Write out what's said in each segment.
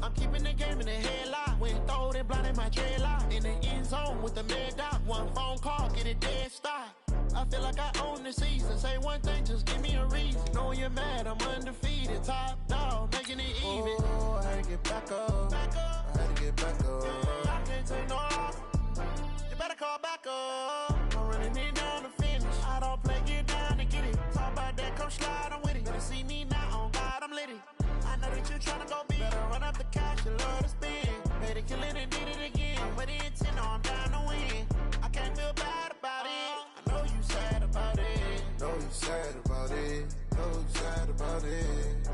I'm keeping the game in the headlock. When throw it blind in my dreadlock. In the end zone with the mad dot. One phone call, get it dead stop. I feel like I own the season. Say one thing, just give me a reason. Knowing you're mad, I'm undefeated. Top dog, making it even. Oh, I had to get back up. I had to get back up. I can't take no loss. You better call back up. I'm running it down to finish. I don't play, get down to get it. Talk about that, come slide, I'm with it. Better see me now, on God, I'm lit it. I know that you tryna go big. Better run up the cash, you love to spend. Made it, kill it, and did it again. With the intent, I'm down to win. I can't feel bad about it. I know you sad about it. Know you sad about it. Know you sad about it.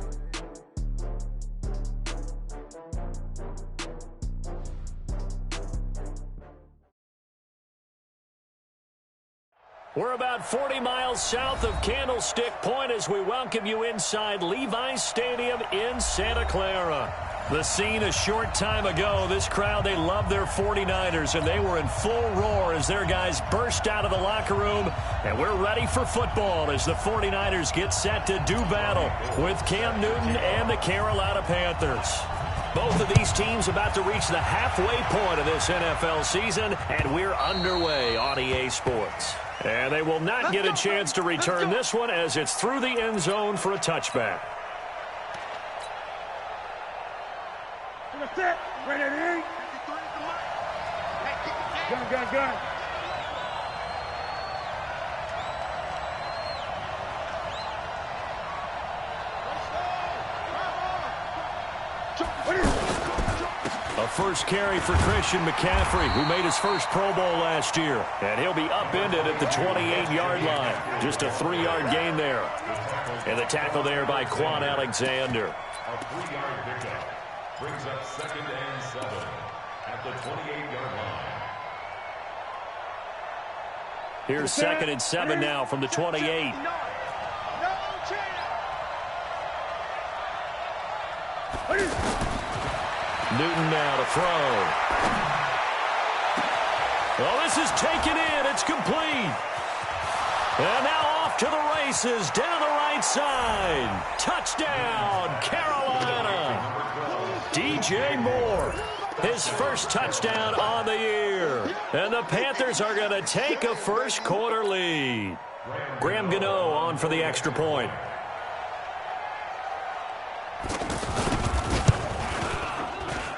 We're about 40 miles south of Candlestick Point as we welcome you inside Levi's Stadium in Santa Clara. The scene a short time ago. This crowd, they love their 49ers, and they were in full roar as their guys burst out of the locker room. And we're ready for football as the 49ers get set to do battle with Cam Newton and the Carolina Panthers. Both of these teams about to reach the halfway point of this NFL season, and we're underway on EA Sports. And they will not get a chance to return this one as it's through the end zone for a touchback. That's it. Right at 8. Gun. A first carry for Christian McCaffrey, who made his first Pro Bowl last year. And he'll be upended at the 28-yard line. Just a 3-yard gain there. And the tackle there by Quan Alexander. A 3-yard pickup brings up 2nd and 7 at the 28-yard line. Here's 2nd and 7 now from the 28. Newton now to throw. Well, this is taken in. It's complete. And now off to the races down the right side. Touchdown, Carolina. DJ Moore, his first touchdown on the year. And the Panthers are going to take a first quarter lead. Graham Gano on for the extra point.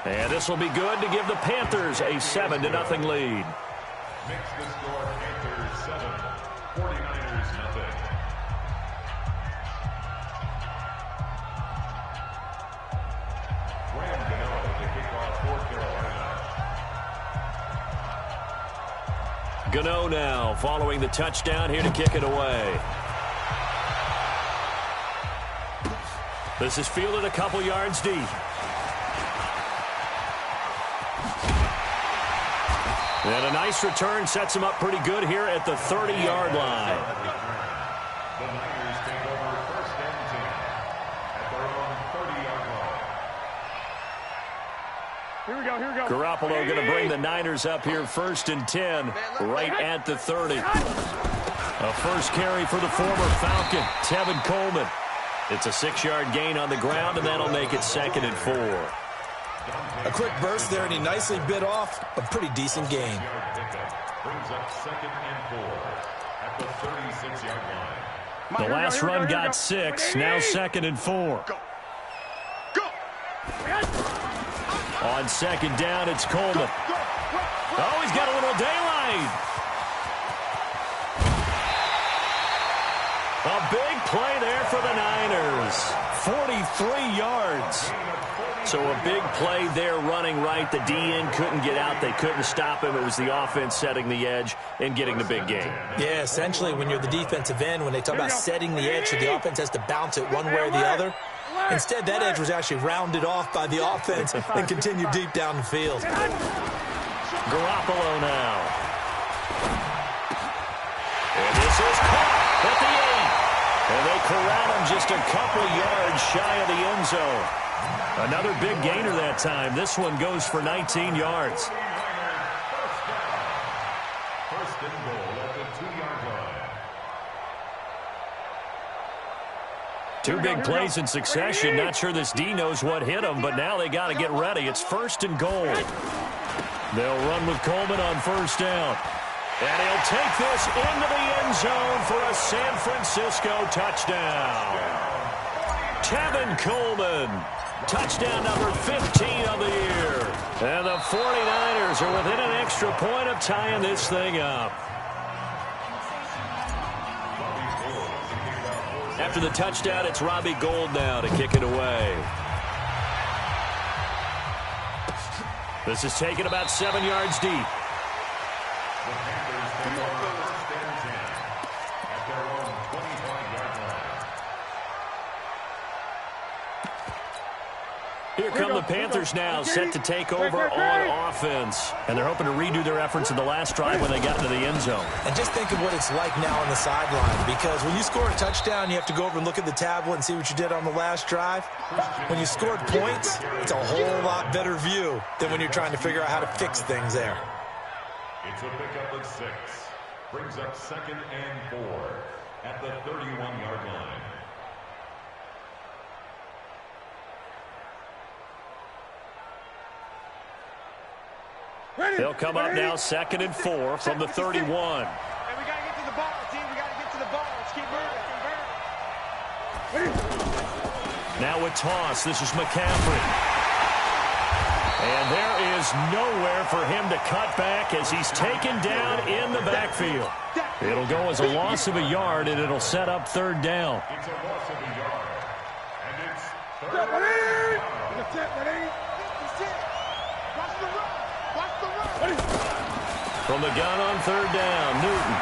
And this will be good to give the Panthers a 7-0 lead. Makes the score Panthers 7, 49ers nothing. Graham Gano to kick off for Carolina. Gano now following the touchdown here to kick it away. This is fielded a couple yards deep. And a nice return sets him up pretty good here at the 30-yard line. The Niners take over 1st and 10 at their own 30-yard line. Here we go. Garoppolo going to bring the Niners up here 1st and 10 right at the 30. A first carry for the former Falcon, Tevin Coleman. It's a 6-yard gain on the ground, and that'll make it 2nd and 4. A quick burst there, and he nicely bit off a pretty decent gain. Brings up 2nd and 4 at the 36-yard line. The last run got 6, now 2nd and 4. On 2nd down, it's Coleman. Oh, he's got a little daylight. A big play there for the Niners. 43 yards. So a big play there running right. The DN couldn't get out. They couldn't stop him. It was the offense setting the edge and getting the big gain. Yeah, essentially when you're the defensive end, when they talk about setting the edge, so the offense has to bounce it one way or the other. Instead, that edge was actually rounded off by the offense and continued deep down the field. Garoppolo now. And this is caught at the 8. And they corral him just a couple yards shy of the end zone. Another big gainer that time. This one goes for 19 yards. First and goal at the 2-yard Two big plays in succession. Not sure this D knows what hit him, but now they got to get ready. It's 1st and goal. They'll run with Coleman on 1st down. And he'll take this into the end zone for a San Francisco touchdown. Tevin Coleman, touchdown number 15 of the year. And the 49ers are within an extra point of tying this thing up. After the touchdown, it's Robbie Gould now to kick it away. This is taken about 7 yards deep. Here come the Panthers now, set to take over on offense. And they're hoping to redo their efforts in the last drive when they got into the end zone. And just think of what it's like now on the sideline, because when you score a touchdown, you have to go over and look at the tablet and see what you did on the last drive. When you scored points, it's a whole lot better view than when you're trying to figure out how to fix things there. It's a pickup of 6. Brings up 2nd and 4 at the 31-yard line. They'll come up now 2nd and 4 from the 31. And we got to get to the ball, team. We got to get to the ball. Let's keep moving. Now with toss, this is McCaffrey. And there is nowhere for him to cut back as he's taken down in the backfield. It'll go as a loss of a yard, and it'll set up 3rd down. It's a loss of a yard. And it's 3rd down. From the gun on 3rd down, Newton.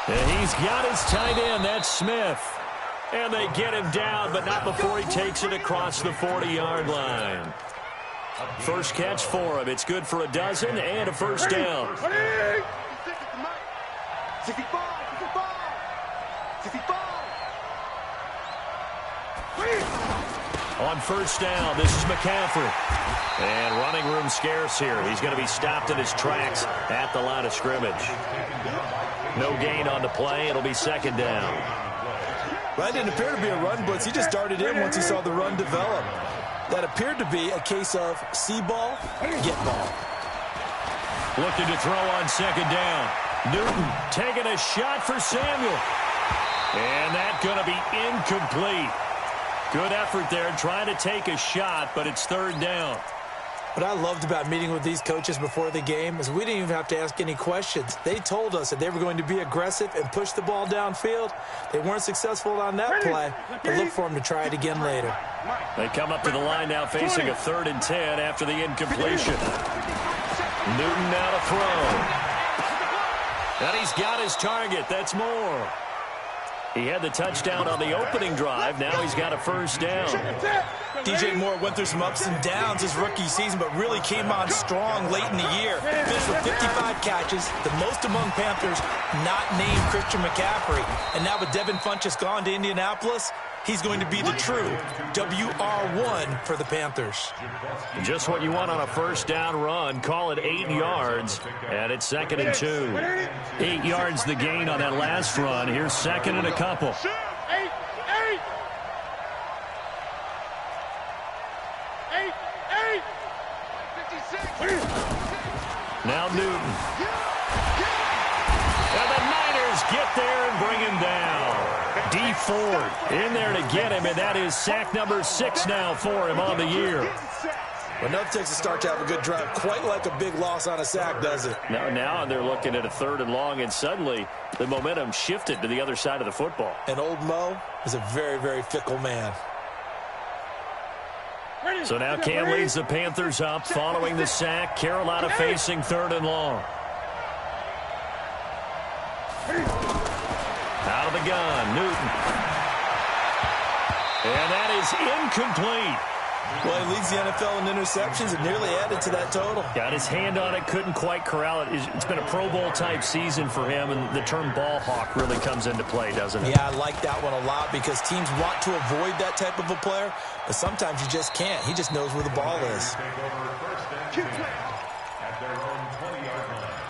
And he's got his tight end, that's Smith. And they get him down, but not before he takes it across the 40-yard line. First catch for him. It's good for a dozen and a 1st down. On 1st down, this is McCaffrey. And running room scarce here. He's going to be stopped in his tracks at the line of scrimmage. No gain on the play. It'll be 2nd down. Well, that didn't appear to be a run blitz. He just darted in once he saw the run develop. That appeared to be a case of see ball, get ball. Looking to throw on 2nd down. Newton taking a shot for Samuel. And that's going to be incomplete. Good effort there, trying to take a shot, but it's 3rd down. What I loved about meeting with these coaches before the game is we didn't even have to ask any questions. They told us that they were going to be aggressive and push the ball downfield. They weren't successful on that play, but look for them to try it again later. They come up to the line now facing a 3rd and 10 after the incompletion. Newton now to throw. And he's got his target. That's Moore. He had the touchdown on the opening drive. Now he's got a 1st down. DJ Moore went through some ups and downs his rookie season, but really came on strong late in the year. Finished with 55 catches, the most among Panthers not named Christian McCaffrey. And now with Devin Funchess gone to Indianapolis, he's going to be the true WR1 for the Panthers. Just what you want on a 1st down run. Call it 8 yards, and it's 2nd and 2. 8 yards the gain on that last run. Here's 2nd and a couple. Now Newton. And the Niners get there and bring him down. D Ford in there to get him, and that is sack number 6 now for him on the year. Well, enough takes a start to have a good drive. Quite like a big loss on a sack, does it? Now they're looking at a 3rd and long, and suddenly the momentum shifted to the other side of the football. And old Mo is a very, very fickle man. So now Cam leads the Panthers up following the sack. Carolina facing 3rd and long. Out of the gun, Newton. And that is incomplete. Well, he leads the NFL in interceptions and nearly added to that total. Got his hand on it, couldn't quite corral it. It's been a Pro Bowl-type season for him, and the term ball hawk really comes into play, doesn't it? Yeah, I like that one a lot because teams want to avoid that type of a player, but sometimes you just can't. He just knows where the ball is. Take over 1st and 10 at their own 20-yard line.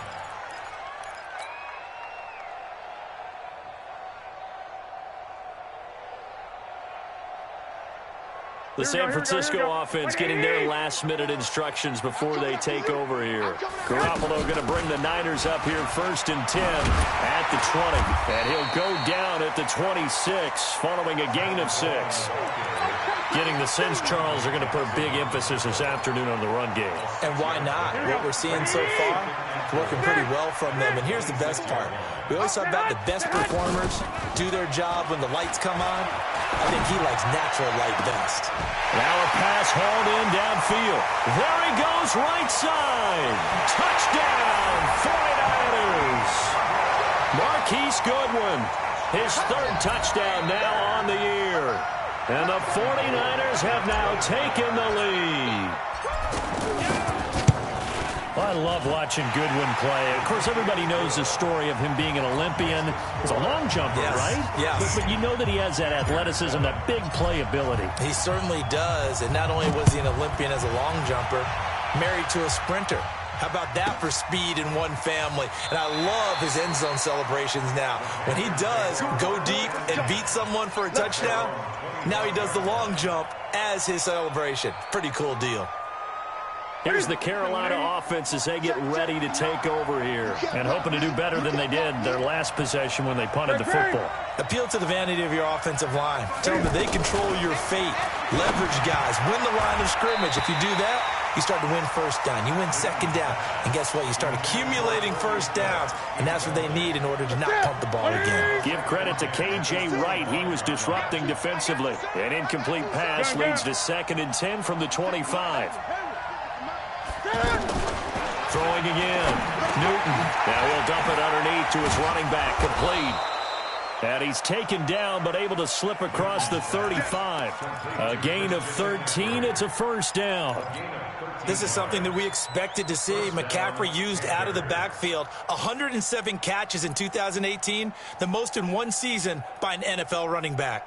The San Francisco offense getting their last-minute instructions before they take over here. Garoppolo going to bring the Niners up here 1st and 10 at the 20. And he'll go down at the 26 following a gain of 6. Getting the sense, Charles, are going to put a big emphasis this afternoon on the run game. And why not? What we're seeing so far is working pretty well from them. And here's the best part. We always talk about the best performers do their job when the lights come on. I think he likes natural light best. Now a pass hauled in downfield. There he goes, right side. Touchdown, 49ers. Marquise Goodwin, his 3rd touchdown now on the year. And the 49ers have now taken the lead. Well, I love watching Goodwin play. Of course, everybody knows the story of him being an Olympian. He's a long jumper, right? Yes. But you know that he has that athleticism, that big play ability. He certainly does. And not only was he an Olympian as a long jumper, married to a sprinter. How about that for speed in one family? And I love his end zone celebrations now. When he does go deep and beat someone for a touchdown, now he does the long jump as his celebration. Pretty cool deal. Here's the Carolina offense as they get ready to take over here and hoping to do better than they did their last possession when they punted the football. Appeal to the vanity of your offensive line. Tell them that they control your fate. Leverage guys. Win the line of scrimmage. If you do that, you start to win 1st down. You win 2nd down. And guess what? You start accumulating 1st downs. And that's what they need in order to not pump the ball again. Give credit to K.J. Wright. He was disrupting defensively. An incomplete pass leads to 2nd and 10 from the 25. Throwing again. Newton. Now he'll dump it underneath to his running back. Complete. And he's taken down but able to slip across the 35. A gain of 13. It's a 1st down. This is something that we expected to see. McCaffrey used out of the backfield. 107 catches in 2018. The most in one season by an NFL running back.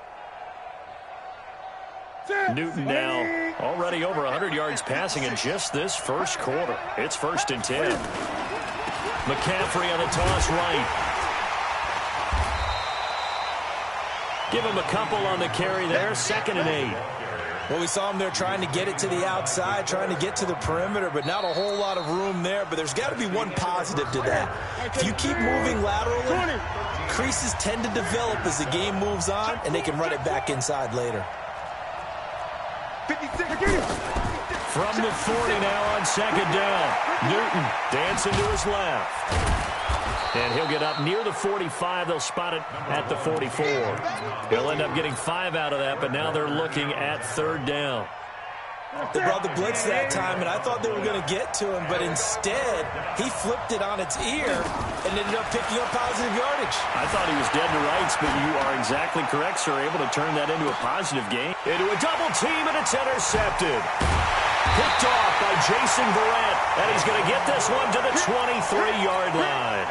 Newton now already over 100 yards passing in just this 1st quarter. It's 1st and 10. McCaffrey on the toss right. Give him a couple on the carry there. 2nd and 8. Well, we saw him there trying to get it to the outside, trying to get to the perimeter, but not a whole lot of room there. But there's got to be one positive to that. If you keep moving laterally, creases tend to develop as the game moves on, and they can run it back inside later. From the 40 now on 2nd down. Newton dancing to his left. And he'll get up near the 45. They'll spot it at the 44. He'll end up getting 5 out of that, but now they're looking at 3rd down. They brought the blitz that time, and I thought they were going to get to him, but instead, he flipped it on its ear and ended up picking up positive yardage. I thought he was dead to rights, but you are exactly correct, sir. Able to turn that into a positive gain. Into a double team, and it's intercepted. Picked off by Jason Verrett, and he's going to get this one to the 23-yard line.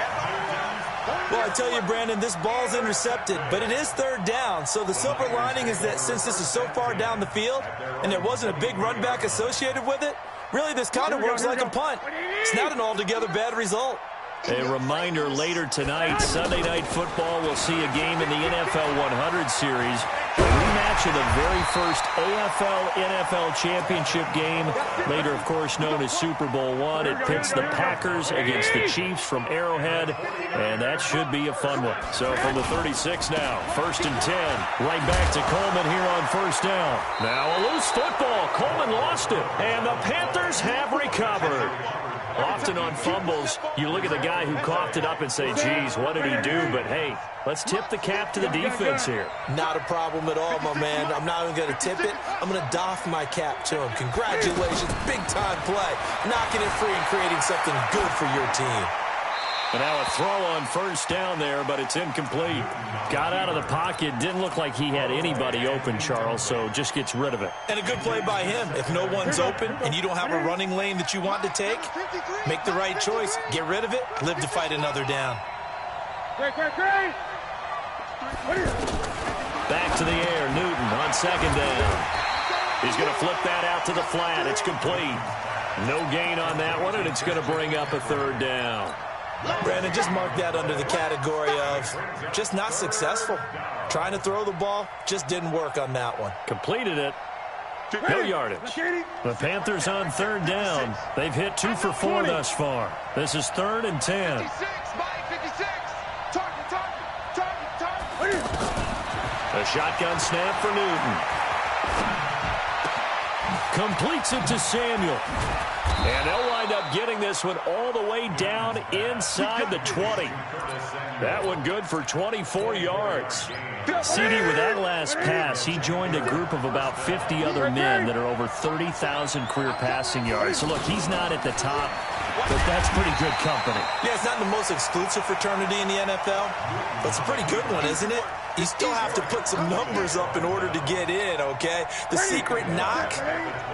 Well, I tell you, Brandon, this ball's intercepted, but it is 3rd down. So the silver lining is that since this is so far down the field and there wasn't a big run back associated with it, really this kind of works like a punt. It's not an altogether bad result. A reminder, later tonight, Sunday Night Football, we'll see a game in the NFL 100 series. A rematch of the very first AFL-NFL championship game, later, of course, known as Super Bowl I. It pits the Packers against the Chiefs from Arrowhead, and that should be a fun one. So from the 36 now, 1st and 10, right back to Coleman here on 1st down. Now a loose football. Coleman lost it, and the Panthers have recovered. Often on fumbles, you look at the guy who coughed it up and say, geez, what did he do? But, hey, let's tip the cap to the defense here. Not a problem at all, my man. I'm not even going to tip it. I'm going to doff my cap to him. Congratulations. Big-time play. Knocking it free and creating something good for your team. And now a throw on 1st down there, but it's incomplete. Got out of the pocket. Didn't look like he had anybody open, Charles, so just gets rid of it. And a good play by him. If no one's open and you don't have a running lane that you want to take, make the right choice. Get rid of it. Live to fight another down. Back to the air. Newton on 2nd down. He's going to flip that out to the flat. It's complete. No gain on that one, and it's going to bring up a 3rd down. Brandon, just mark that under the category of just not successful. Trying to throw the ball, just didn't work on that one. Completed it. No yardage. The Panthers on third down. They've hit 2 for 4 thus far. This is 3rd and 10. 56, Mike, 56. Target. A shotgun snap for Newton. Completes it to Samuel. And they'll wind up getting this one all the way down inside the 20. That one good for 24 yards. CD, with that last pass, he joined a group of about 50 other men that are over 30,000 career passing yards. So, look, he's not at the top, but that's pretty good company. Yeah, it's not the most exclusive fraternity in the NFL, but it's a pretty good one, isn't it? You still have to put some numbers up in order to get in, okay? The secret knock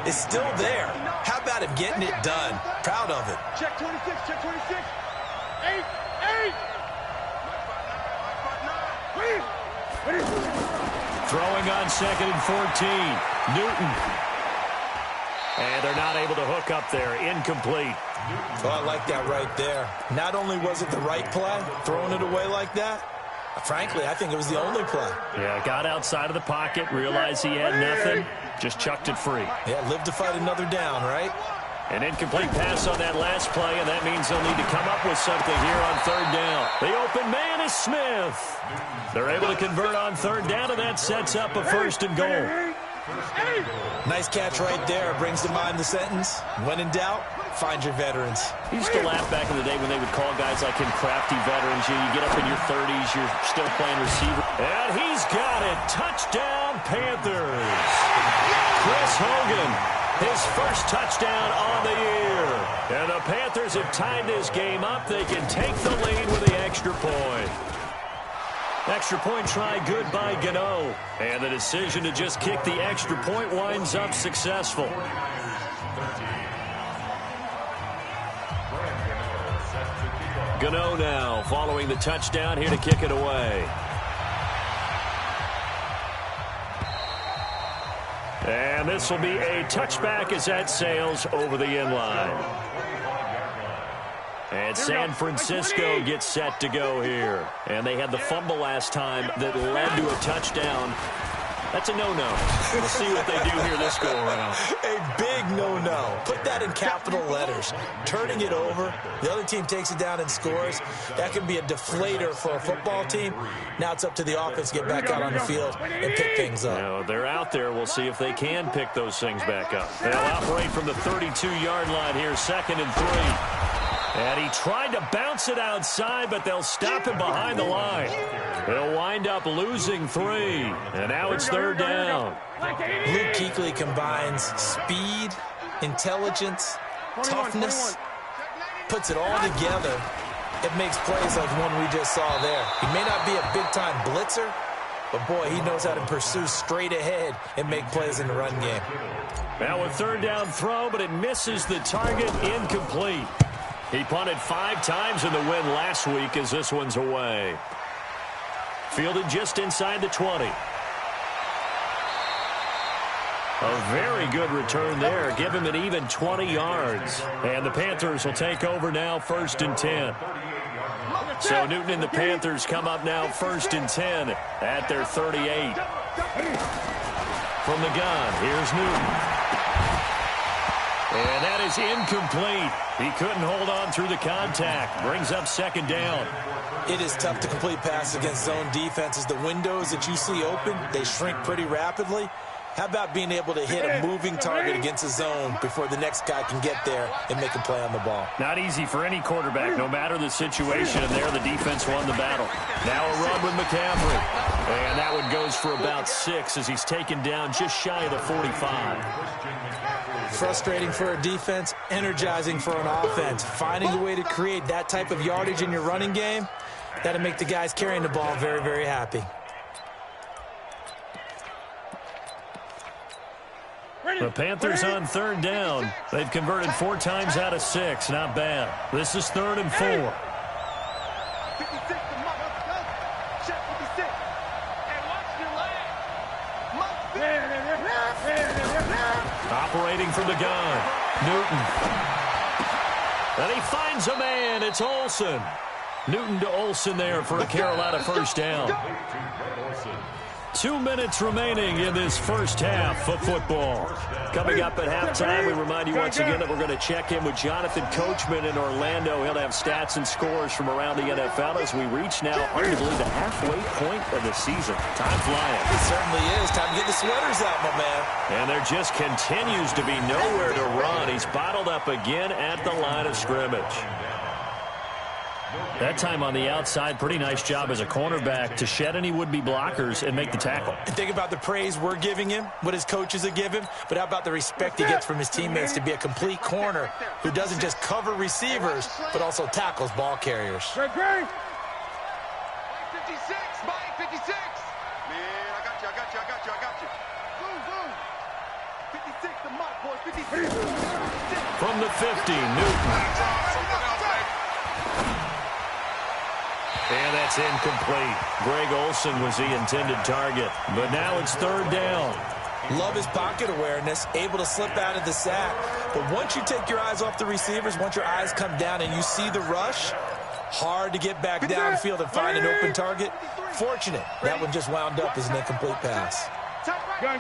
is still there. How about him getting it done? Proud of it. Check 26, check 26. 8. Throwing on 2nd and 14. Newton. And they're not able to hook up there. Incomplete. Well, I like that right there. Not only was it the right play, throwing it away like that, frankly, I think it was the only play. Yeah, got outside of the pocket, realized he had nothing, just chucked it free. Yeah, live to fight another down, right? An incomplete pass on that last play, and that means they'll need to come up with something here on 3rd down. The open man is Smith. They're able to convert on 3rd down, and that sets up a 1st and goal. Nice catch right there. Brings to mind the sentence, when in doubt, find your veterans. You used to laugh back in the day when they would call guys like him crafty veterans. You get up in your 30s, you're still playing receiver. And he's got it. Touchdown, Panthers. Chris Hogan, his first touchdown on the year. And the Panthers have tied this game up. They can take the lead with the extra point. Extra point try good by Gano. And the decision to just kick the extra point winds up successful. Gano now following the touchdown here to kick it away. And this will be a touchback as that sails over the inline. And San Francisco gets set to go here. And they had the fumble last time that led to a touchdown. That's a no-no. We'll see what they do here this go-around. A big no-no. Put that in capital letters. Turning it over, the other team takes it down and scores. That can be a deflator for a football team. Now it's up to the offense to get back out on the field and pick things up. Now, they're out there. We'll see if they can pick those things back up. They'll operate from the 32-yard line here, 2nd and 3. And he tried to bounce it outside, but they'll stop him behind the line. They'll wind up losing 3. And now it's 3rd down. Luke Kuechly combines speed, intelligence, toughness, puts it all together. It makes plays like one we just saw there. He may not be a big-time blitzer, but, boy, he knows how to pursue straight ahead and make plays in the run game. Now a 3rd down throw, but it misses the target. Incomplete. He punted 5 times in the win last week as this one's away. Fielded just inside the 20. A very good return there. Give him an even 20 yards. And the Panthers will take over now, 1st and 10. So Newton and the Panthers come up now 1st and 10 at their 38. From the gun, here's Newton. And that is incomplete. He couldn't hold on through the contact. Brings up 2nd down. It is tough to complete passes against zone defenses. The windows that you see open, they shrink pretty rapidly. How about being able to hit a moving target against a zone before the next guy can get there and make a play on the ball? Not easy for any quarterback, no matter the situation. And there, the defense won the battle. Now a run with McCaffrey. And that one goes for about 6 as he's taken down just shy of the 45. Frustrating for a defense, energizing for an offense. Finding a way to create that type of yardage in your running game, that'll make the guys carrying the ball very, very happy. The Panthers on 3rd down. They've converted 4 times out of 6. Not bad. This is 3rd and 4. 56 to Mike. Check 56. And watch your leg. Operating from the gun. Newton. And he finds a man. It's Olsen. Newton to Olsen there for a Carolina 1st down. 2 minutes remaining in this first half of football. Coming up at halftime, we remind you once again that we're going to check in with Jonathan Coachman in Orlando. He'll have stats and scores from around the NFL as we reach now, arguably, the halfway point of the season. Time flying. It certainly is. Time to get the sweaters out, my man. And there just continues to be nowhere to run. He's bottled up again at the line of scrimmage. That time on the outside, pretty nice job as a cornerback to shed any would-be blockers and make the tackle. And think about the praise we're giving him, what his coaches have given, but how about the respect he gets from his teammates to be a complete corner who doesn't just cover receivers, but also tackles ball carriers. 56, Mike, 56. Man, I got you. Boom. 56 to Mike, boy, 56. From the 50, Newton. And that's incomplete. Greg Olsen was the intended target. But now it's third down. Love his pocket awareness, able to slip out of the sack. But once you take your eyes off the receivers, once your eyes come down and you see the rush, hard to get back downfield and find an open target. Fortunate, that one just wound up as an incomplete pass. Gun.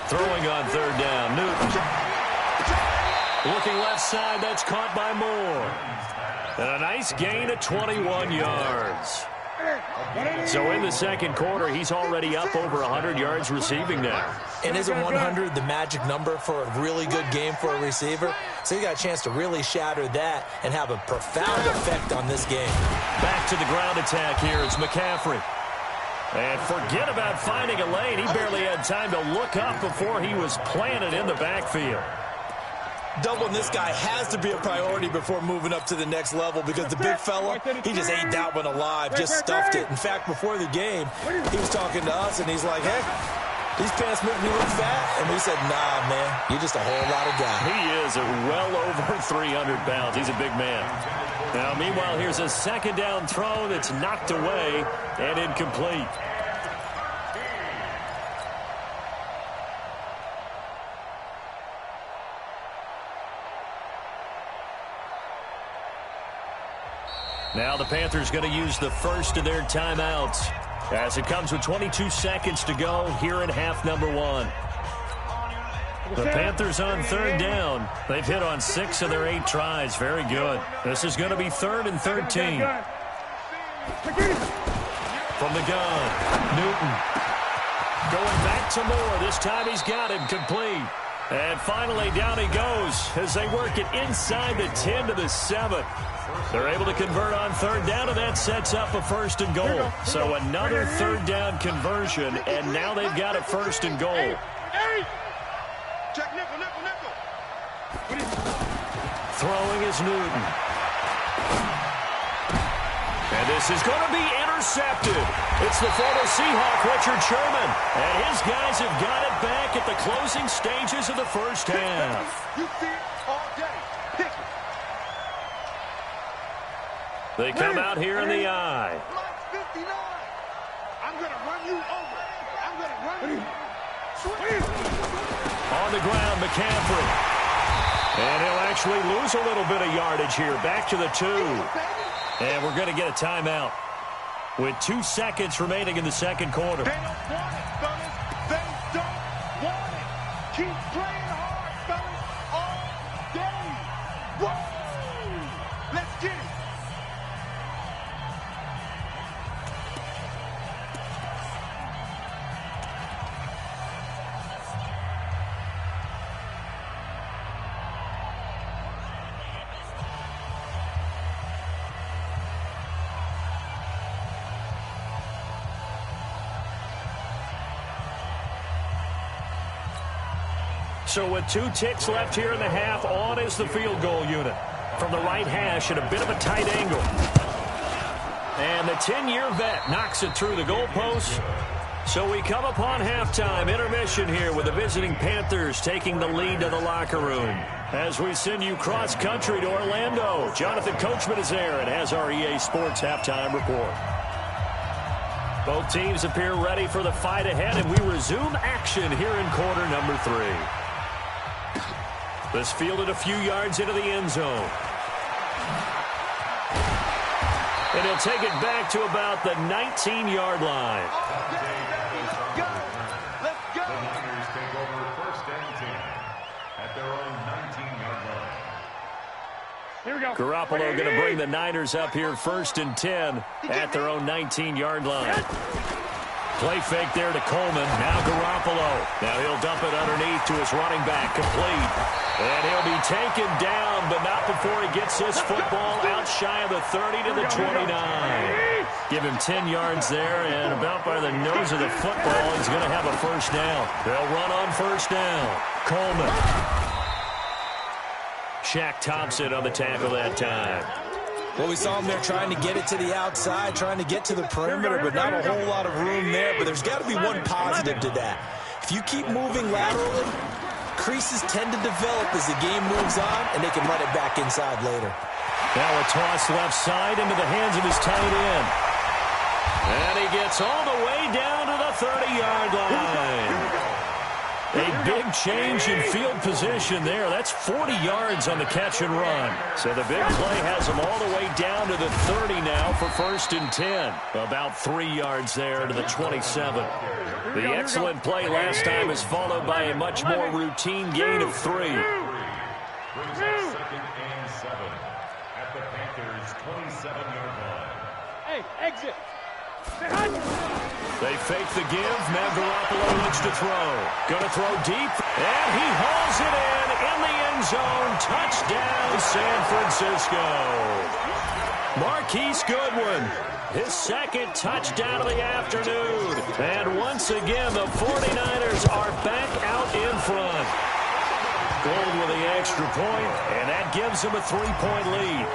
Throwing on third down, Newton. Looking left side, that's caught by Moore. And a nice gain of 21 yards. So in the second quarter, he's already up over 100 yards receiving now. And isn't 100 the magic number for a really good game for a receiver? So he got a chance to really shatter that and have a profound effect on this game. Back to the ground attack here. It's McCaffrey. And forget about finding a lane. He barely had time to look up before he was planted in the backfield. Doubling this guy has to be a priority before moving up to the next level because the big fella, he just ate that one alive, just stuffed it. In fact, before the game, he was talking to us, and he's like, hey, these pants make me look fat. And we said, nah, man, you're just a whole lot of guy. He is well over 300 pounds. He's a big man. Now, meanwhile, here's a second down throw that's knocked away and incomplete. Now the Panthers going to use the first of their timeouts as it comes with 22 seconds to go here in half number one. The Panthers on third down. They've hit on 6 of their 8 tries. Very good. This is going to be 3rd and 13. From the gun, Newton. Going back to Moore. This time he's got him complete. And finally down he goes as they work it inside the 10 to the 7. They're able to convert on third down, and that sets up a 1st and goal. So another third down conversion, and now they've got a 1st and goal. Check nickel. Throwing is Newton. And this is going to be intercepted. It's the former Seahawk, Richard Sherman. And his guys have got it back at the closing stages of the first half. You see it all day. Pick it. They come out here in the eye. Mike's 59. I'm going to run you over. I'm going to run you. On the ground, McCaffrey. And he'll actually lose a little bit of yardage here. Back to the 2. And we're going to get a timeout with 2 seconds remaining in the second quarter. They don't want it, fellas. They don't want it. Keep playing hard, fellas, all day. Woo! Let's get it. So with 2 ticks left here in the half, on is the field goal unit. From the right hash at a bit of a tight angle. And the 10-year vet knocks it through the goalpost. So we come upon halftime intermission here with the visiting Panthers taking the lead to the locker room. As we send you cross-country to Orlando, Jonathan Coachman is there and has our EA Sports halftime report. Both teams appear ready for the fight ahead, and we resume action here in quarter number 3. This fielded a few yards into the end zone. And he'll take it back to about the 19-yard line. The Niners take over first and 10 at their own 19-yard line. Here we go. Garoppolo going to bring the Niners up here first and 10 at their own 19-yard line. Play fake there to Coleman. Now Garoppolo. Now he'll dump it underneath to his running back. Complete. And he'll be taken down, but not before he gets this football out shy of the 30 to the 29. Give him 10 yards there, and about by the nose of the football, he's going to have a first down. They'll run on first down. Coleman. Shaq Thompson on the tackle that time. Well, we saw him there trying to get it to the outside, trying to get to the perimeter, but not a whole lot of room there. But there's got to be one positive to that. If you keep moving laterally, creases tend to develop as the game moves on, and they can run it back inside later. Now a toss left side into the hands of his tight end. And he gets all the way down to the 30-yard line. A big change in field position there. That's 40 yards on the catch and run. So the big play has him all the way down to the 30 now for first and 10. About 3 yards there to the 27. The excellent play last time is followed by a much more routine gain of 3. Brings up second and 7 at the Panthers' 27-yard line. Hey, exit. They fake the give. Now Garoppolo looks to throw. Going to throw deep. And he hauls it in the end zone. Touchdown, San Francisco. Marquise Goodwin, his second touchdown of the afternoon. And once again, the 49ers are back out in front. Gold with the extra point, and that gives him a 3-point lead.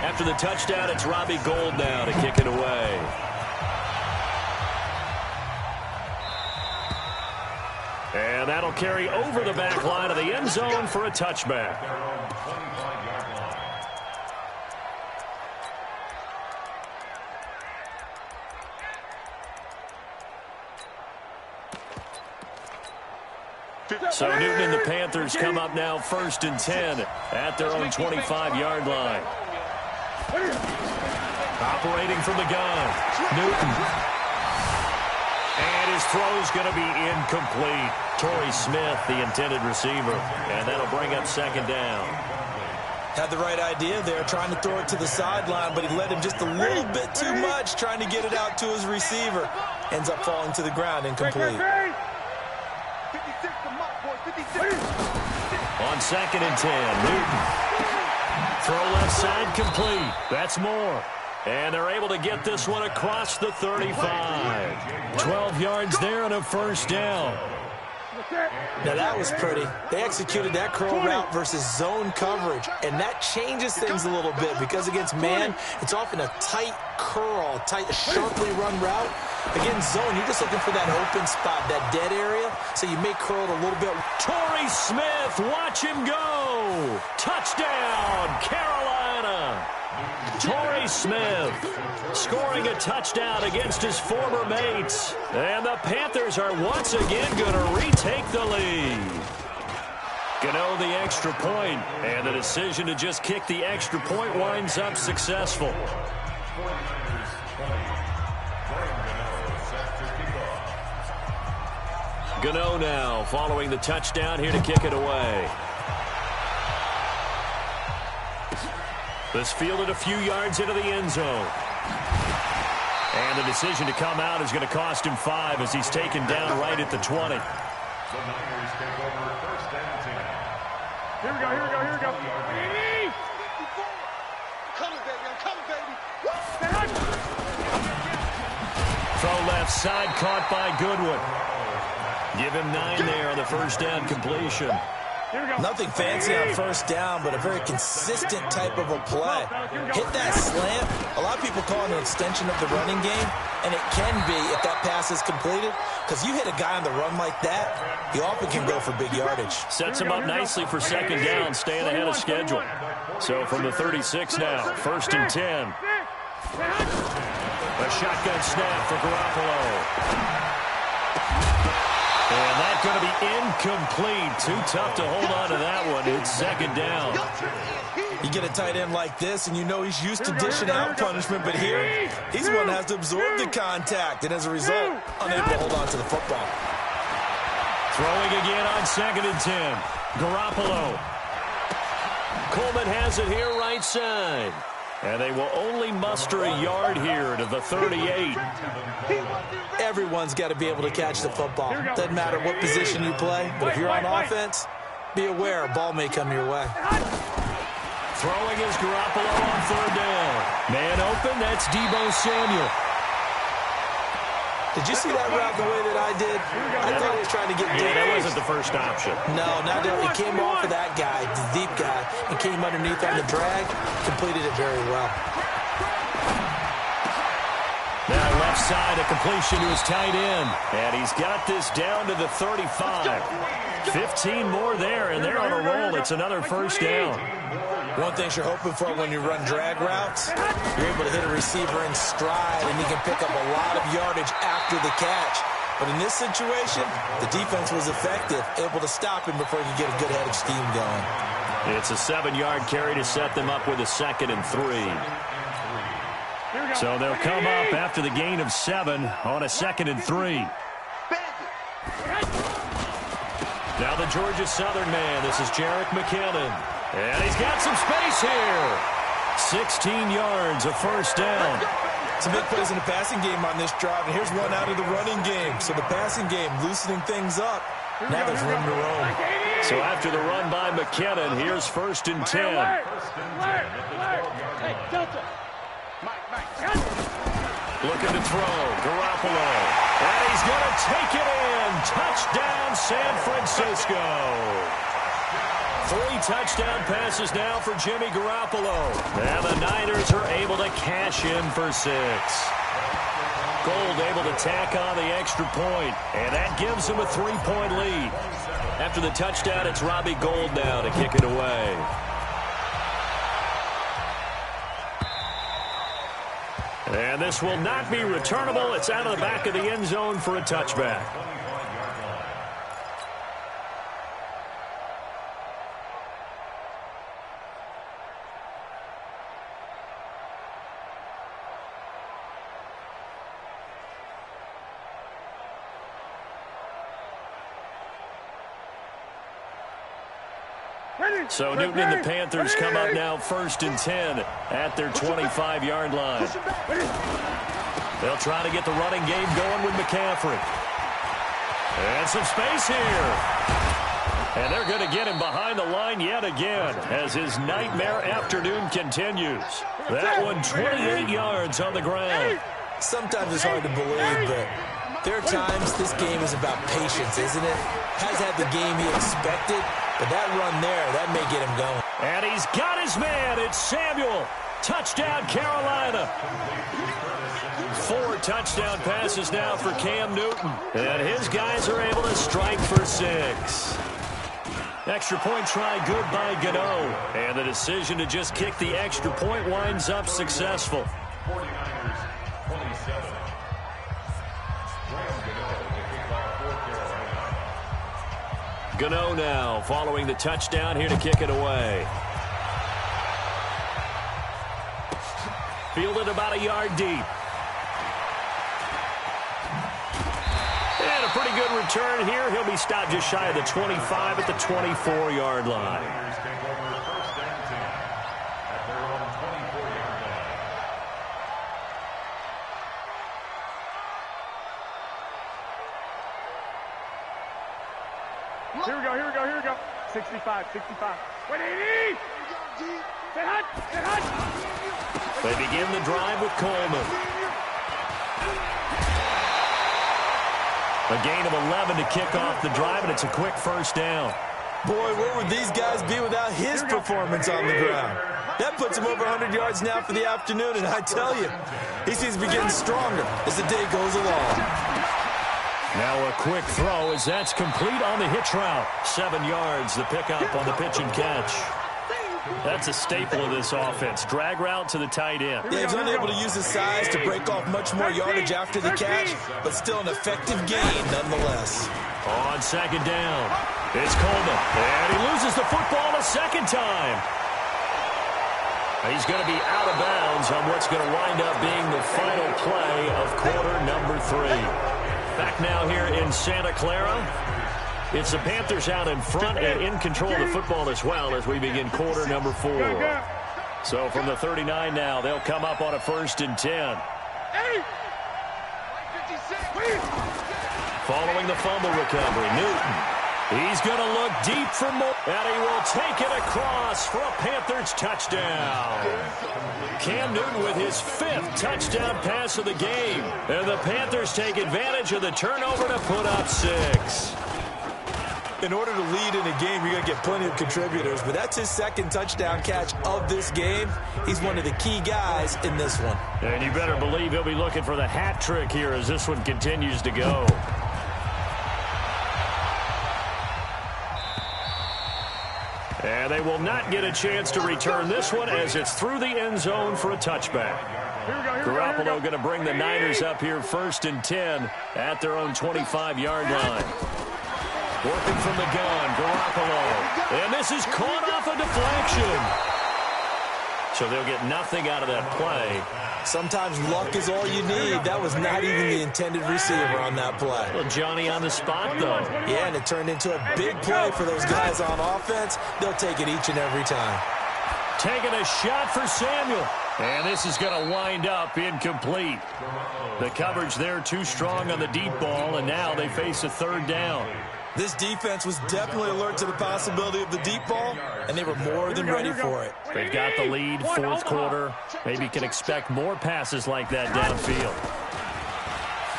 After the touchdown, it's Robbie Gould now to kick it away. And that'll carry over the back line of the end zone for a touchback. So Newton and the Panthers come up now first and 10 at their own 25-yard line. Operating from the gun, Newton. And his throw's going to be incomplete. Torrey Smith, the intended receiver. And that'll bring up second down. Had the right idea there, trying to throw it to the sideline, but he led him just a little bit too much, trying to get it out to his receiver. Ends up falling to the ground, incomplete. 56, the mark, boy, 56. On second and 10, Newton. Throw left side complete. That's more. And they're able to get this one across the 35. 12 yards there and a first down. Now that was pretty. They executed that curl route versus zone coverage, and that changes things a little bit because against man, it's often a tight curl, tight, sharply run route. Against zone, you're just looking for that open spot, that dead area, so you may curl it a little bit. Torrey Smith, watch him go. Touchdown, Carolina. Torrey Smith scoring a touchdown against his former mates. And the Panthers are once again going to retake the lead. Gano the extra point, and the decision to just kick the extra point winds up successful. Gano now following the touchdown here to kick it away. This fielded a few yards into the end zone. And the decision to come out is going to cost him 5 as he's taken down right at the 20. The Niners take over first and 10. Here we go, here we go, here we go. Coming, baby, I'm coming, baby. Throw left side, caught by Goodwin. Give him 9 there on the first down completion. Nothing fancy on first down, but a very consistent type of a play. Hit that slant. A lot of people call it an extension of the running game, and it can be if that pass is completed, because you hit a guy on the run like that, he often can go for big yardage. Sets him up nicely for second down, staying ahead of schedule. So from the 36 now, first and 10. A shotgun snap for Garoppolo. And that's going to be incomplete. Too tough to hold on to that one. It's second down. You get a tight end like this, and you know he's used to dishing out punishment, but here, he's the one that has to absorb the contact, and as a result, unable to hold on to the football. Throwing again on 2nd and 10. Garoppolo. Coleman has it here right side. And they will only muster a yard here to the 38. Everyone's got to be able to catch the football. Doesn't matter what position you play, but if you're on offense, be aware a ball may come your way. Throwing is Garoppolo on 3rd down. Man open, that's Deebo Samuel. Did you see that route the way that I did? I thought he was trying to get deep. That wasn't the first option. No, not that. It came off of that guy, the deep guy, and came underneath on the drag. Completed it very well. Now left side, a completion to his tight end. And he's got this down to the 35. 15 more there, and they're on a roll. It's another first down. One thing you're hoping for when you run drag routes, you're able to hit a receiver in stride, and he can pick up a lot of yardage after the catch. But in this situation, the defense was effective, able to stop him before he could get a good head of steam going. It's a 7-yard carry to set them up with a 2nd and 3. So they'll come up after the gain of 7 on a 2nd and 3. Now the Georgia Southern man. This is Jerick McKinnon. And he's got some space here. 16 yards, a first down. Some big plays in the passing game on this drive, and here's one out of the running game. So the passing game loosening things up. Now there's room to roam. So after the run by McKinnon, here's 1st and 10. Looking to throw, Garoppolo. And he's going to take it in. Touchdown, San Francisco. 3 touchdown passes now for Jimmy Garoppolo. And the Niners are able to cash in for 6. Gold able to tack on the extra point, and that gives them a 3-point lead. After the touchdown, it's Robbie Gould now to kick it away. And this will not be returnable. It's out of the back of the end zone for a touchback. So Newton and the Panthers come up now 1st and 10 at their 25-yard line. They'll try to get the running game going with McCaffrey. And some space here. And they're going to get him behind the line yet again as his nightmare afternoon continues. That one 28 yards on the ground. Sometimes it's hard to believe, but there are times this game is about patience, isn't it? Has had the game he expected, but that run there, that may get him going. And he's got his man. It's Samuel. Touchdown, Carolina. 4 touchdown passes now for Cam Newton. And his guys are able to strike for 6. Extra point try good by Gano. And the decision to just kick the extra point winds up successful. 49ers 27. Gano now following the touchdown here to kick it away. Fielded about a yard deep. And a pretty good return here. He'll be stopped just shy of the 25 at the 24-yard line. Here we go, here we go, here we go. 65, 65. Wait, 80! Get hot, get hot! They begin the drive with Coleman. A gain of 11 to kick off the drive, and it's a quick first down. Boy, where would these guys be without his performance on the ground? That puts him over 100 yards now for the afternoon, and I tell you, he seems to be getting stronger as the day goes along. Now a quick throw as that's complete on the hitch route. 7 yards, the pickup on the pitch and catch. That's a staple of this offense. Drag route to the tight end. Yeah, he's only able to use his size to break off much more yardage after the catch, but still an effective gain nonetheless. On second down, it's Coleman, and he loses the football a second time. He's going to be out of bounds on what's going to wind up being the final play of quarter number 3. Back now here in Santa Clara. It's the Panthers out in front and in control of the football as well as we begin quarter number 4. So from the 39 now, they'll come up on a 1st and 10. Following the fumble recovery, Newton. He's going to look deep for more, and he will take it across for a Panthers touchdown. Cam Newton with his 5th touchdown pass of the game, and the Panthers take advantage of the turnover to put up 6. In order to lead in a game, you're going to get plenty of contributors, but that's his 2nd touchdown catch of this game. He's one of the key guys in this one. And you better believe he'll be looking for the hat trick here as this one continues to go. And they will not get a chance to return this one as it's through the end zone for a touchback. Garoppolo going to bring the Niners up here 1st and 10 at their own 25-yard line. Working from the gun, Garoppolo. And this is caught off a deflection. So they'll get nothing out of that play. Sometimes luck is all you need. That was not even the intended receiver on that play. Well, Johnny on the spot, though. Yeah, and it turned into a big play for those guys on offense. They'll take it each and every time. Taking a shot for Samuel. And this is going to wind up incomplete. The coverage there too strong on the deep ball, and now they face a 3rd down. This defense was definitely alert to the possibility of the deep ball, and they were more than ready for it. They've got the lead, 4th quarter. Maybe can expect more passes like that downfield.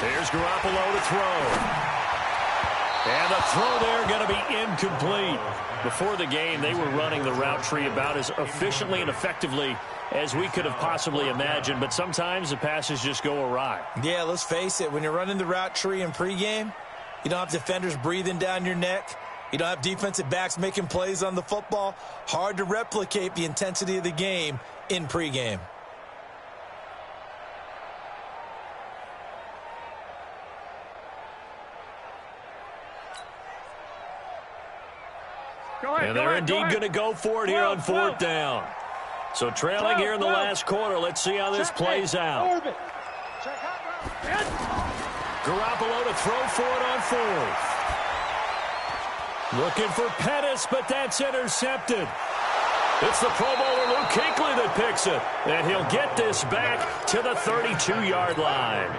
There's Garoppolo to throw. And the throw there going to be incomplete. Before the game, they were running the route tree about as efficiently and effectively as we could have possibly imagined, but sometimes the passes just go awry. Yeah, let's face it. When you're running the route tree in pregame, you don't have defenders breathing down your neck. You don't have defensive backs making plays on the football. Hard to replicate the intensity of the game in pregame. And they're indeed going to go for it here on 4th down. So trailing here in the last quarter. Let's see how this plays out. Garoppolo to throw for it on 4th. Looking for Pettis, but that's intercepted. It's the Pro Bowler Luke Kuechly that picks it. And he'll get this back to the 32-yard line.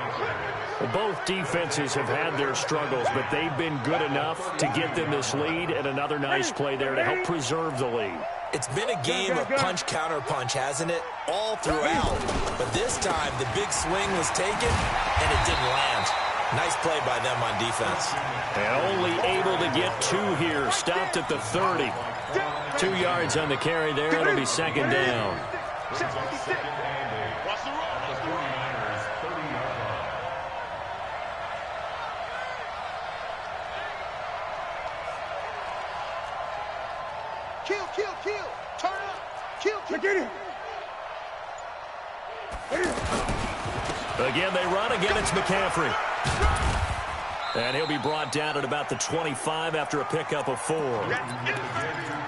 Well, both defenses have had their struggles, but they've been good enough to get them this lead, and another nice play there to help preserve the lead. It's been a game of punch-counter-punch, hasn't it? All throughout. But this time, the big swing was taken, and it didn't land. Nice play by them on defense. And only able to get 2 here. Stopped at the 30. 2 yards on the carry there. It'll be 2nd down. Kill. Turn up. Kill. Get him. Again, they run. Again, it's McCaffrey. And he'll be brought down at about the 25 after a pickup of 4.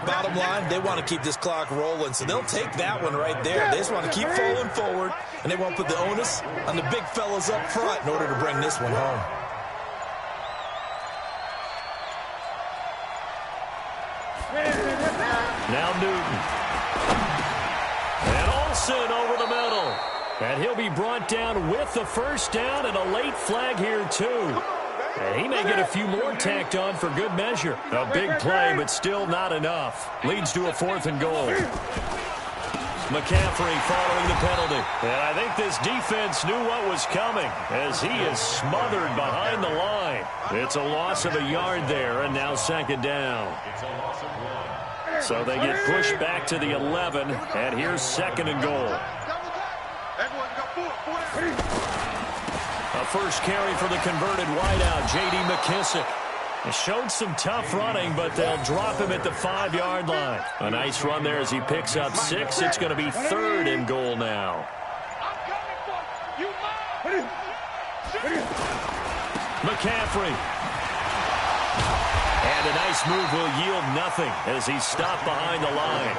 Bottom line, they want to keep this clock rolling, so they'll take that one right there. They just want to keep falling forward, and they won't put the onus on the big fellas up front in order to bring this one home. Now Newton. And Olsen over the middle. And he'll be brought down with the 1st down and a late flag here, too. And he may get a few more tacked on for good measure. A big play, but still not enough. Leads to a 4th and goal. McCaffrey following the penalty. And I think this defense knew what was coming as he is smothered behind the line. It's a loss of a yard there, and now 2nd down. So they get pushed back to the 11, and here's 2nd and goal. A first carry for the converted wideout, J.D. McKissick. He showed some tough running, but they'll drop him at the 5-yard line. A nice run there as he picks up 6. It's going to be 3rd and goal now. McCaffrey. And a nice move will yield nothing as he's stopped behind the line.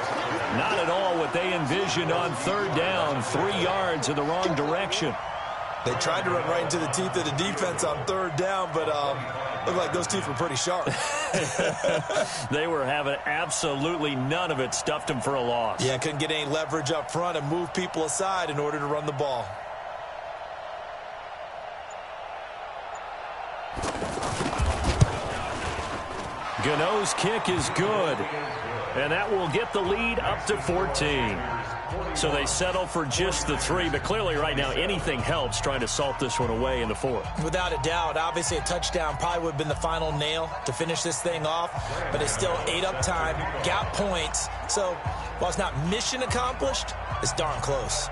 Not at all what they envisioned on 3rd down. 3 yards in the wrong direction. They tried to run right into the teeth of the defense on 3rd down, but looked like those teeth were pretty sharp. They were having absolutely none of it. Stuffed him for a loss. Yeah, couldn't get any leverage up front and move people aside in order to run the ball. Gano's kick is good, and that will get the lead up to 14. So they settle for just the 3, but clearly right now anything helps trying to salt this one away in the 4th. Without a doubt, obviously a touchdown probably would have been the final nail to finish this thing off, but it's still ate up time, got points. So while it's not mission accomplished, it's darn close.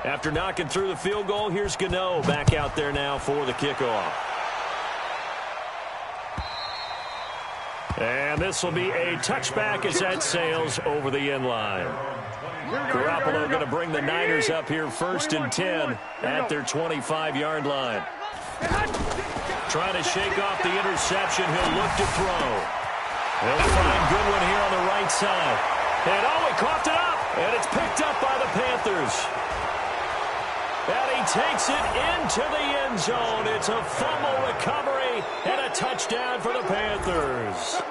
After knocking through the field goal, here's Gano back out there now for the kickoff. And this will be a touchback as that sails over the end line. Garoppolo going to bring the Niners up here 1st and 10 at their 25-yard line. Trying to shake off the interception. He'll look to throw. He'll find Goodwin here on the right side. And he coughed it up. And it's picked up by the Panthers. And he takes it into the end zone. It's a fumble recovery and a touchdown for the Panthers.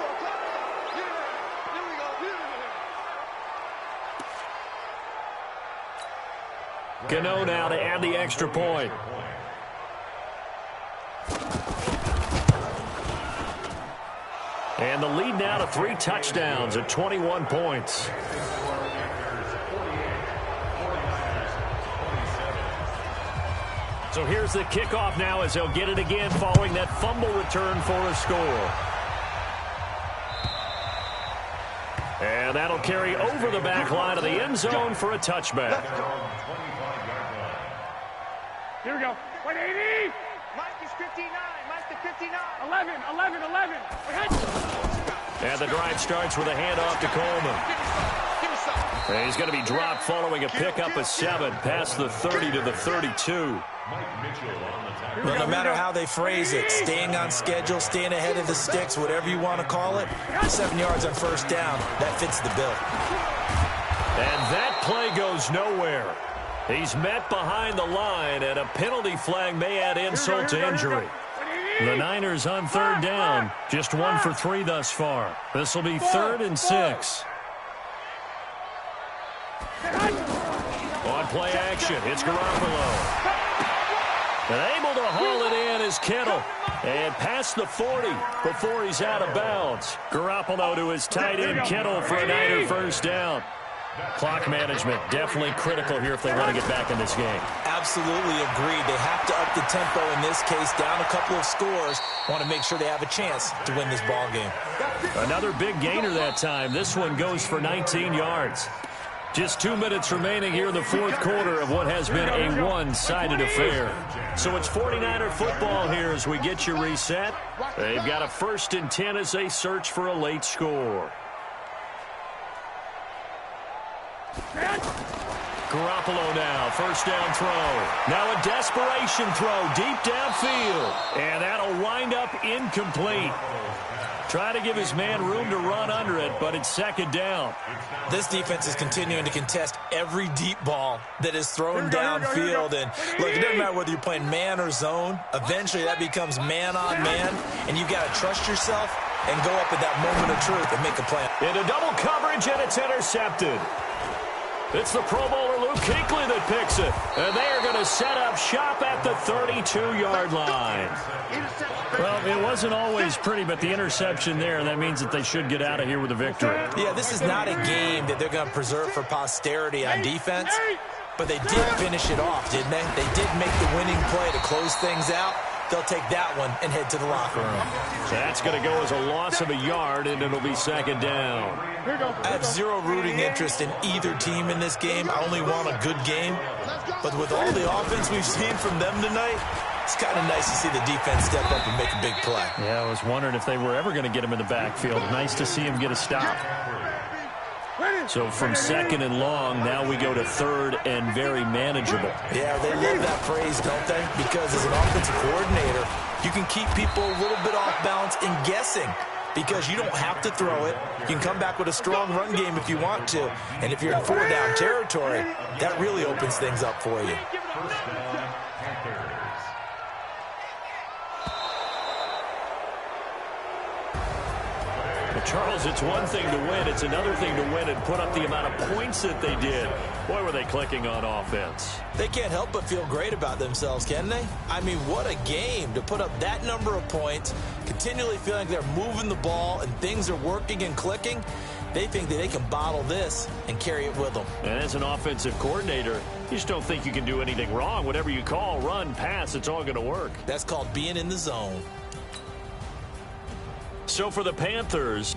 Gano now to add the extra point. And the lead now to 3 touchdowns at 21 points. So here's the kickoff now as they'll get it again following that fumble return for a score. And that'll carry over the back line of the end zone for a touchback. Here we go. 180. Mike is 59. Mike is 59. 11. And the drive starts with a handoff to Coleman. And he's going to be dropped following a pickup of 7 past the 30 to the 32. Well, no matter how they phrase it, staying on schedule, staying ahead of the sticks, whatever you want to call it, 7 yards on 1st down, that fits the bill. And that play goes nowhere. He's met behind the line, and a penalty flag may add insult to injury. The Niners on 3rd down, just 1 for 3 thus far. This will be 3rd and 6. On play action, it's Garoppolo. And able to haul it in is Kittle. And past the 40 before he's out of bounds. Garoppolo to his tight end Kittle for a Niner 1st down. Clock management definitely critical here if they want to get back in this game. Absolutely agreed. They have to up the tempo in this case, down a couple of scores. Want to make sure they have a chance to win this ball game. Another big gainer that time. This one goes for 19 yards. Just 2 minutes remaining here in the 4th quarter of what has been a one-sided affair. So it's 49er football here as we get you reset. They've got a 1st and 10 as they search for a late score. Garoppolo now, 1st down throw. Now a desperation throw deep downfield. And that'll wind up incomplete. Try to give his man room to run under it, but it's 2nd down. This defense is continuing to contest every deep ball that is thrown downfield. And look, it doesn't matter whether you're playing man or zone. Eventually that becomes man on man, and you've got to trust yourself and go up at that moment of truth and make a play. Into double coverage, and it's intercepted. It's the Pro Bowler Luke Kuechly that picks it. And they are going to set up shop at the 32-yard line. Well, it wasn't always pretty, but the interception there, that means that they should get out of here with a victory. Yeah, this is not a game that they're going to preserve for posterity on defense, but they did finish it off, didn't they? They did make the winning play to close things out. they'll take that one and head to the locker room. That's going to go as a loss of a yard, and it'll be second down. I have zero rooting interest in either team in this game. I only want a good game. But with all the offense we've seen from them tonight, it's kind of nice to see the defense step up and make a big play. Yeah, I was wondering if they were ever going to get him in the backfield. Nice to see him get a stop. So from second and long, now we go to third and very manageable. Yeah, they love that phrase, don't they? Because as an offensive coordinator, you can keep people a little bit off balance and guessing because you don't have to throw it. You can come back with a strong run game if you want to. And if you're in four-down territory, that really opens things up for you. Charles, it's one thing to win. It's another thing to win and put up the amount of points that they did. Boy, were they clicking on offense. They can't help but feel great about themselves, can they? I mean, what a game to put up that number of points, continually feeling they're moving the ball and things are working and clicking. They think that they can bottle this and carry it with them. And as an offensive coordinator, you just don't think you can do anything wrong. Whatever you call, run, pass, it's all going to work. That's called being in the zone. So for the Panthers,